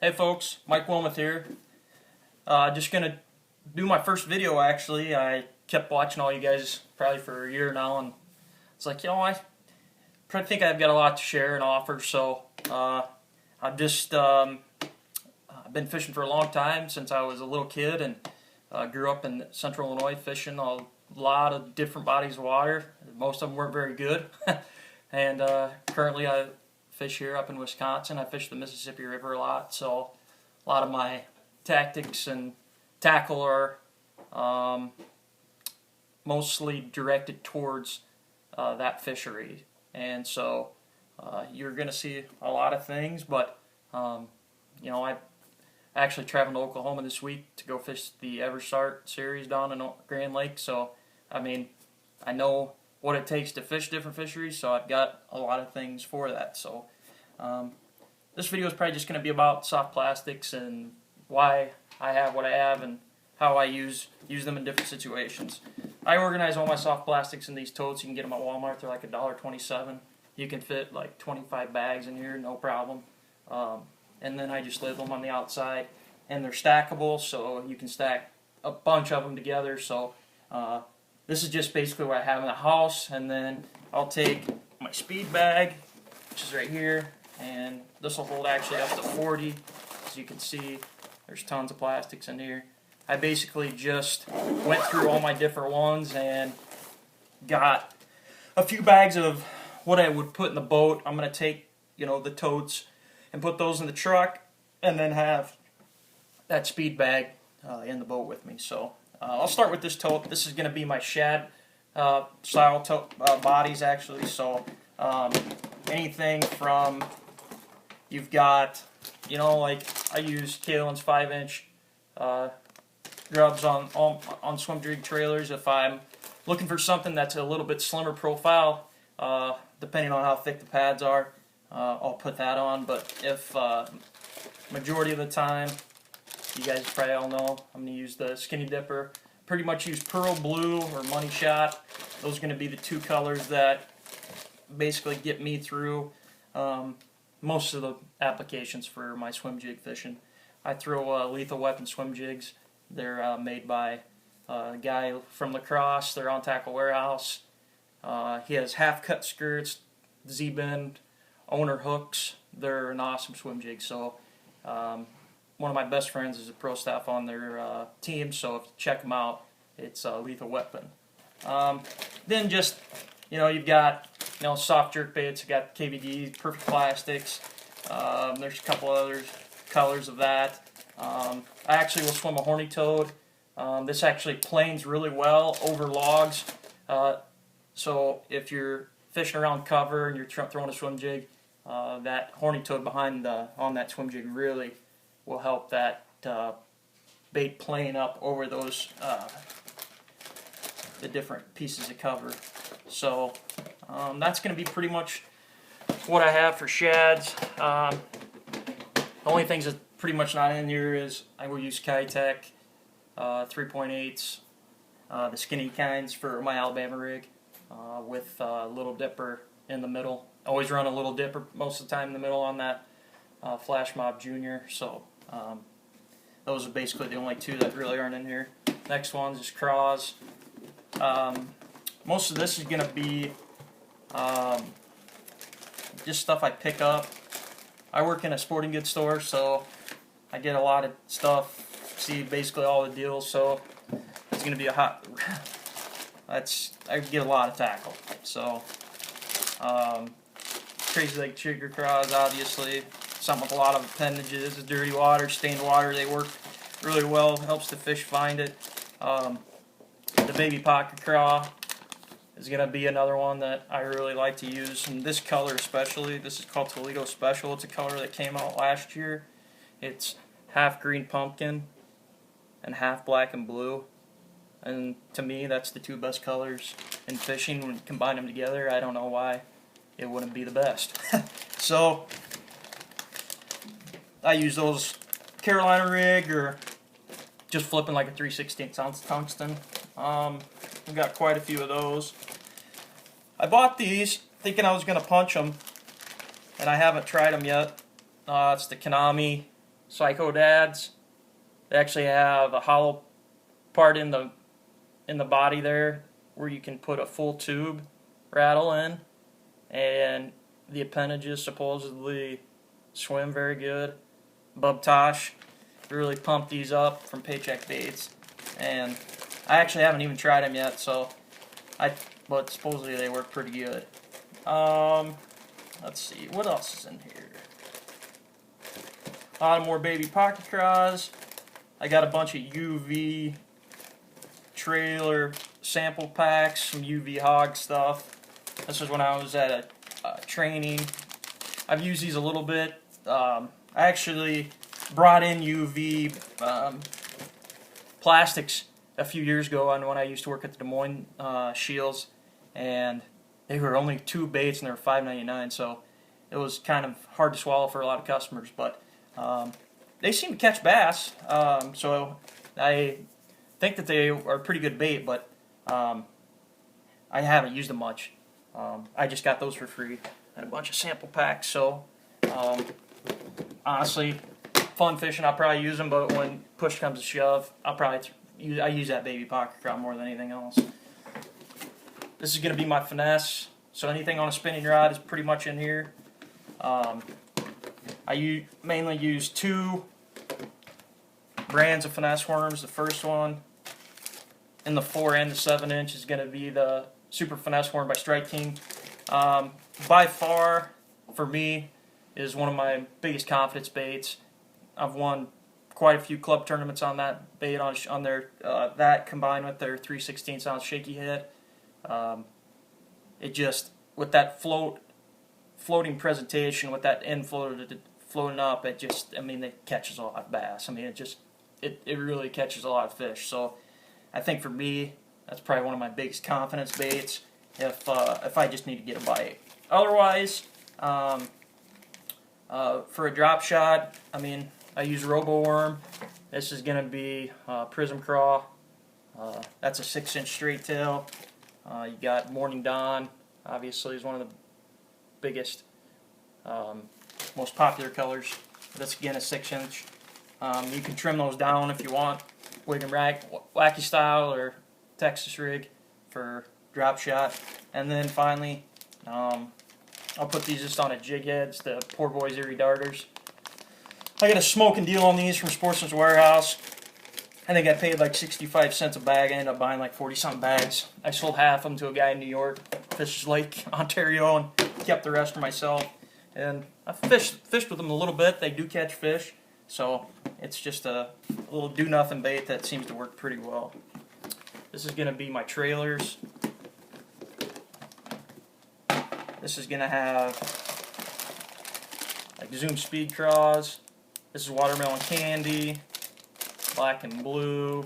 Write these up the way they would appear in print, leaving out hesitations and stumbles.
Hey folks, Mike Wilmoth here. Just gonna do my first video actually. I kept watching all you guys probably for a year now, and it's like, I think I've got a lot to share and offer. So I've just I've been fishing for a long time since I was a little kid, and grew up in Central Illinois fishing a lot of different bodies of water. Most of them weren't very good, and currently I fish here up in Wisconsin. I fish the Mississippi River a lot, so a lot of my tactics and tackle are mostly directed towards that fishery. And so you're going to see a lot of things, but I actually traveled to Oklahoma this week to go fish the EverStart series down in Grand Lake. So I mean, I know what it takes to fish different fisheries, so I've got a lot of things for that. So this video is probably just going to be about soft plastics and why I have what I have and how I use them in different situations. I organize all my soft plastics in these totes. You can get them at Walmart. They're like $1.27. You can fit like 25 bags in here, no problem. And then I just label them on the outside, and they're stackable, so you can stack a bunch of them together. So this is just basically what I have in the house, and then I'll take my speed bag, which is right here, and this will hold actually up to 40. As you can see, there's tons of plastics in here. I basically just went through all my different ones and got a few bags of what I would put in the boat. I'm going to take, the totes and put those in the truck, and then have that speed bag in the boat with me. So I'll start with this tote. This is going to be my shad style tote bodies actually. So anything from, you've got, like I use Kalin's 5-inch grubs on swim jig trailers. If I'm looking for something that's a little bit slimmer profile, depending on how thick the pads are, I'll put that on. But if majority of the time, you guys probably all know, I'm going to use the Skinny Dipper. Pretty much use Pearl Blue or Money Shot. Those are going to be the two colors that basically get me through most of the applications for my swim jig fishing. I throw Lethal Weapon swim jigs. They're made by a guy from La Crosse. They're on Tackle Warehouse. He has half-cut skirts, Z-bend, owner hooks. They're an awesome swim jig. So one of my best friends is a pro staff on their team, so if you check them out, it's Lethal Weapon. Then just, you've got soft jerk baits. You got KVD, Perfect Plastics. There's a couple other colors of that. I actually will swim a horny toad. This actually planes really well over logs. So if you're fishing around cover and you're throwing a swim jig, that horny toad behind on that swim jig really will help that bait plane up over those the different pieces of cover. So that's going to be pretty much what I have for shads. The only things that's pretty much not in here is I will use Keitech 3.8s, the skinny kinds for my Alabama rig, with a little dipper in the middle. Always run a little dipper most of the time in the middle on that Flash Mob Junior. So those are basically the only two that really aren't in here. Next one's just craws. Most of this is going to be just stuff I pick up. I work in a sporting goods store, so I get a lot of stuff, see basically all the deals, so it's going to be a hot, I get a lot of tackle. So Crazy Lake Trigger Craws, obviously, something with a lot of appendages, dirty water, stained water, they work really well, helps the fish find it. The Baby Pocket Craw is going to be another one that I really like to use, and this color especially. This is called Toledo Special. It's a color that came out last year. It's half green pumpkin and half black and blue, and to me that's the two best colors in fishing. When you combine them together, I don't know why it wouldn't be the best. So I use those Carolina rig or just flipping like a 3/16 ounce tungsten. We've got quite a few of those. I bought these thinking I was going to punch them, and I haven't tried them yet. It's the Konami Psycho Dads. They actually have a hollow part in the body there where you can put a full tube rattle in, and the appendages supposedly swim very good. Bub Tosh really pumped these up from Paycheck Baits, and I actually haven't even tried them yet, but supposedly they work pretty good. Let's see, what else is in here? A lot of more baby pocket craws. I got a bunch of UV trailer sample packs, some UV hog stuff. This was when I was at a training. I've used these a little bit. I actually brought in UV plastics a few years ago when I used to work at the Des Moines Shields, and they were only 2 baits and they were $5.99, so it was kind of hard to swallow for a lot of customers, but they seem to catch bass, so I think that they are a pretty good bait, but I haven't used them much. I just got those for free and a bunch of sample packs, so honestly, fun fishing, I'll probably use them, but when push comes to shove, I use that baby pocket craw more than anything else. This is going to be my finesse, so anything on a spinning rod is pretty much in here. I mainly use 2 brands of finesse worms. The first one in the 4 and the 7 inch is going to be the Super Finesse Worm by Strike King. By far, for me, is one of my biggest confidence baits. I've won quite a few club tournaments on that bait, on their that combined with their 3/16 ounce shaky head. It just, with that floating presentation, with that end floating up, it catches a lot of bass. It really catches a lot of fish. So I think for me, that's probably one of my biggest confidence baits if I just need to get a bite. Otherwise, for a drop shot, I use Robo Worm. This is going to be Prism Craw. That's a 6-inch straight tail. You got Morning Dawn, obviously, is one of the biggest, most popular colors. That's again a 6-inch. You can trim those down if you want, wig and wacky style or Texas rig for drop shot. And then finally, I'll put these just on a jig head. It's the Poor Boys Erie Darters. I got a smoking deal on these from Sportsman's Warehouse. I think I paid like 65 cents a bag. I ended up buying like 40-something bags. I sold half of them to a guy in New York, Fisher's Lake, Ontario, and kept the rest for myself. And I fished with them a little bit. They do catch fish, so it's just a little do-nothing bait that seems to work pretty well. This is going to be my trailers. This is going to have like Zoom Speed Craws. This is Watermelon Candy, Black and Blue,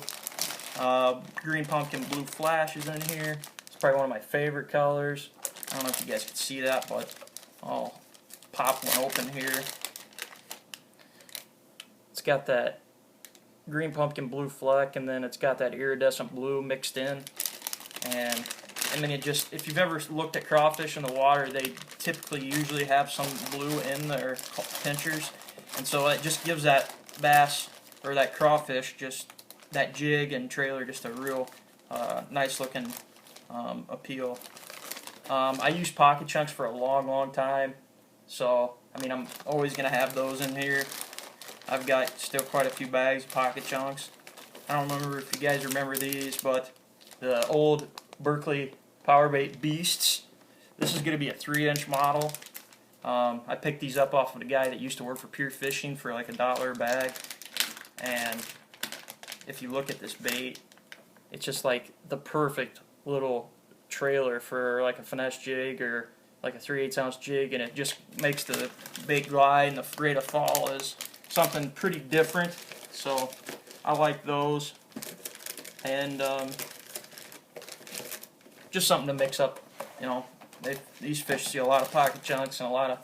Green Pumpkin Blue Flash is in here. It's probably one of my favorite colors. I don't know if you guys can see that, but I'll pop one open here. It's got that Green Pumpkin Blue Fleck, and then it's got that iridescent blue mixed in. And then if you've ever looked at crawfish in the water, they typically usually have some blue in their pinchers. And so it just gives that bass, or that crawfish, just that jig and trailer, just a real nice looking appeal. I used pocket chunks for a long time, so I'm always going to have those in here. I've got still quite a few bags of pocket chunks. I don't remember if you guys remember these, but the old Berkley Powerbait Beasts. This is going to be a 3-inch model. I picked these up off of a guy that used to work for Pure Fishing for like $1 a bag. And if you look at this bait, it's just like the perfect little trailer for like a finesse jig or like a 3/8 ounce jig, and it just makes the bait glide, and the rate of fall is something pretty different. So I like those, and just something to mix up. These fish see a lot of pocket chunks and a lot of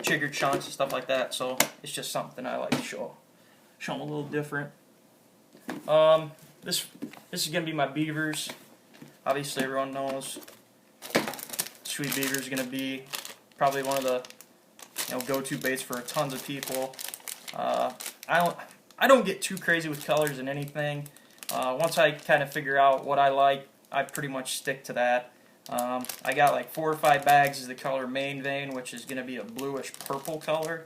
chigger chunks and stuff like that, so it's just something I like to show them a little different. This is going to be my beavers. Obviously everyone knows Sweet Beaver is going to be probably one of the go-to baits for tons of people. I don't get too crazy with colors in anything. Once I kind of figure out what I like, I pretty much stick to that. I got like 4 or 5 bags of the color Main Vein, which is going to be a bluish purple color.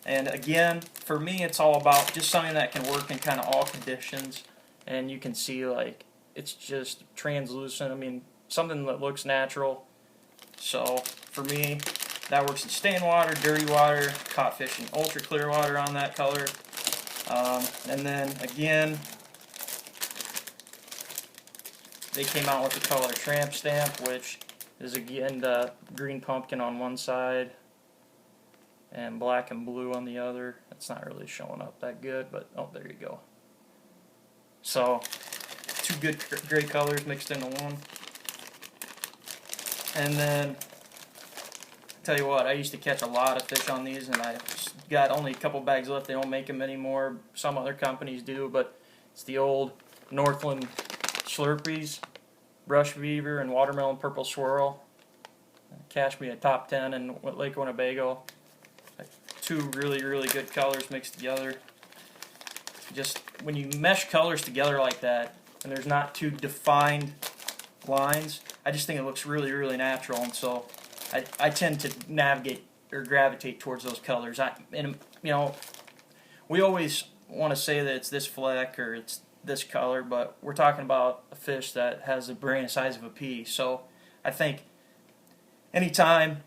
And again, for me, it's all about just something that can work in kind of all conditions. And you can see, like, it's just translucent. I mean, something that looks natural. So for me, that works in stained water, dirty water, caught fish in ultra clear water on that color. And then again, they came out with the color Tramp Stamp, which is again the green pumpkin on one side and black and blue on the other. It's not really showing up that good, but oh, there you go. So 2 good gray colors mixed into one. And then, tell you what, I used to catch a lot of fish on these, and I got only a couple bags left. They don't make them anymore. Some other companies do, but it's the old Northland Slurpees, Brush Beaver, and Watermelon Purple Swirl. Catch me a top 10 in Lake Winnebago. 2 really, really good colors mixed together. Just when you mesh colors together like that, and there's not 2 defined lines, I just think it looks really, really natural, and so I tend to navigate or gravitate towards those colors. And you know, we always want to say that it's this fleck or it's this color, but we're talking about a fish that has the brain the size of a pea. So I think anytime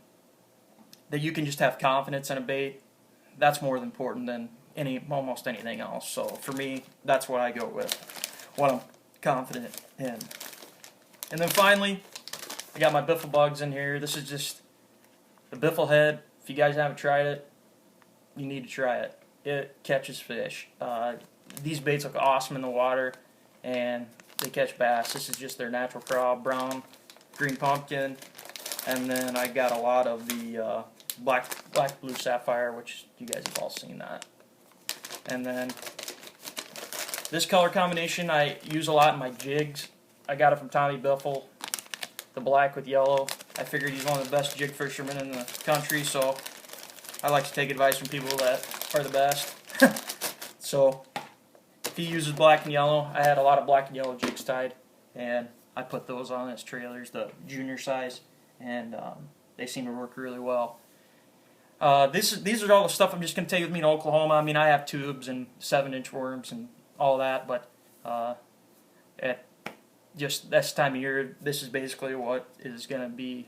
that you can just have confidence in a bait, that's more important than almost anything else. So for me, that's what I go with, what I'm confident in. And then finally, I got my Biffle Bugs in here. This is just the Biffle head. If you guys haven't tried it, you need to try it. It catches fish. These baits look awesome in the water, and they catch bass. This is just their natural craw, brown, green pumpkin, and then I got a lot of the black blue sapphire, which you guys have all seen that. And then this color combination I use a lot in my jigs. I got it from Tommy Biffle, the black with yellow. I figured he's one of the best jig fishermen in the country, so I like to take advice from people that are the best. So if he uses black and yellow, I had a lot of black and yellow jigs tied, and I put those on as trailers, the junior size, and they seem to work really well. These are all the stuff I'm just going to take with me to Oklahoma. I mean, I have tubes and 7-inch worms and all that, but at just this time of year, this is basically what is going to be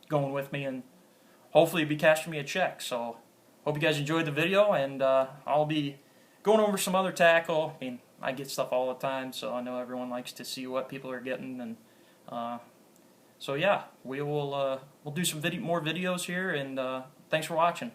going with me, and hopefully be cashing me a check. So hope you guys enjoyed the video, and I'll be going over some other tackle. I mean, I get stuff all the time, so I know everyone likes to see what people are getting, and so yeah, we'll do some more videos here, and thanks for watching.